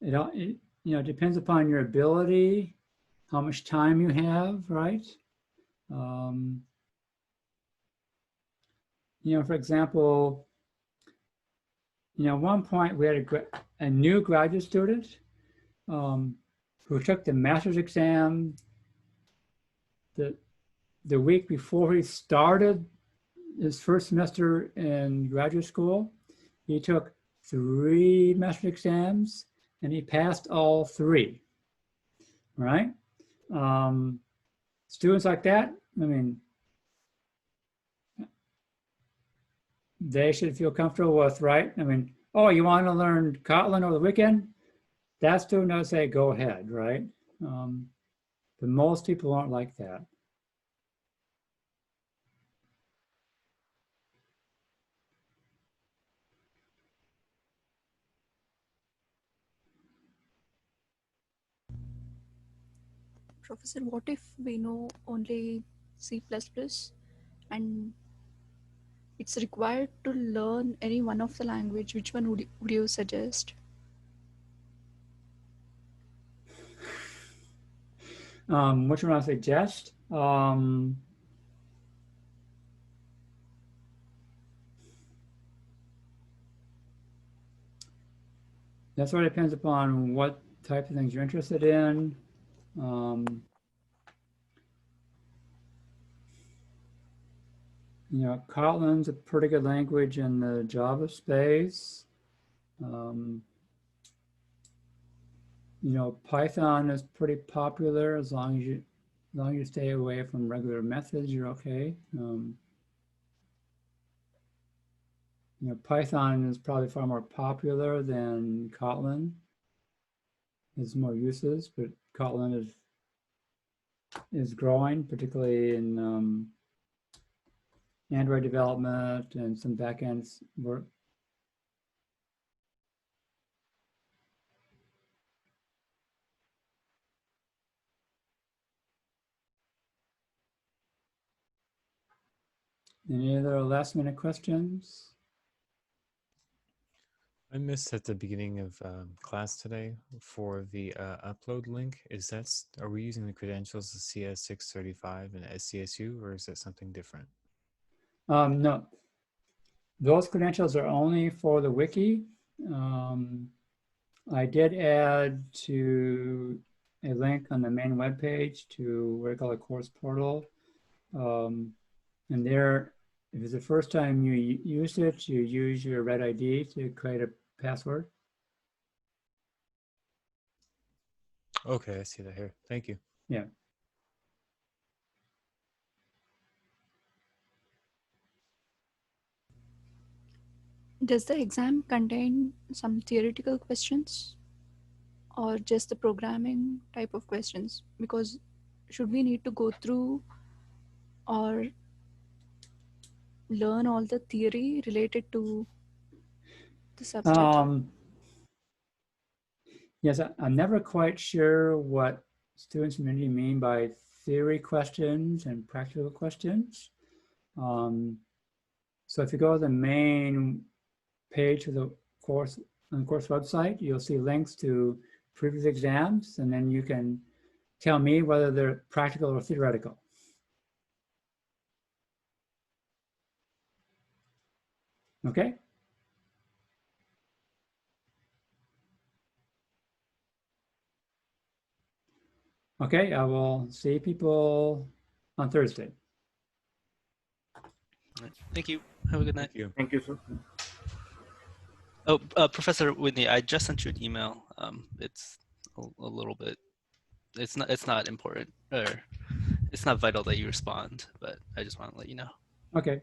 It depends upon your ability, how much time you have, right? For example, at one point we had a new graduate student who took the master's exam the week before he started his first semester in graduate school. He took 3 master's exams and he passed all 3, right? Students like that, I mean, they should feel comfortable with, right? I mean, oh, you want to learn Kotlin over the weekend? That student does say, go ahead, right? But most people aren't like that. Professor, what if we know only C++ and it's required to learn any one of the language? Which one would you suggest? Which one I suggest? That sort of depends upon what type of things you're interested in. Kotlin's a pretty good language in the Java space. Python is pretty popular as long as you stay away from regular methods, you're okay. Python is probably far more popular than Kotlin. There's more uses, but Kotlin is growing, particularly in Android development and some backend work. Any other last minute questions? I missed at the beginning of class today for the upload link. Are we using the credentials of cs635 and SCSU, or is that something different? No, those credentials are only for the wiki. I did add to a link on the main webpage to what I call a course portal. And there, if it's the first time you use it, you use your red ID to create a password. Okay, I see that here. Thank you. Yeah. Does the exam contain some theoretical questions or just the programming type of questions? Because should we need to go through or learn all the theory related to the subject? Yes, I'm never quite sure what students really mean by theory questions and practical questions. So if you go to the main page of the course, on the course website, you'll see links to previous exams, and then you can tell me whether they're practical or theoretical. Okay? Okay, I will see people on Thursday. All right. Thank you. Have a good night. Thank you. Thank you, sir. Oh, Professor Whitney, I just sent you an email. It's a little bit. It's not important, or it's not vital that you respond, but I just want to let you know. Okay.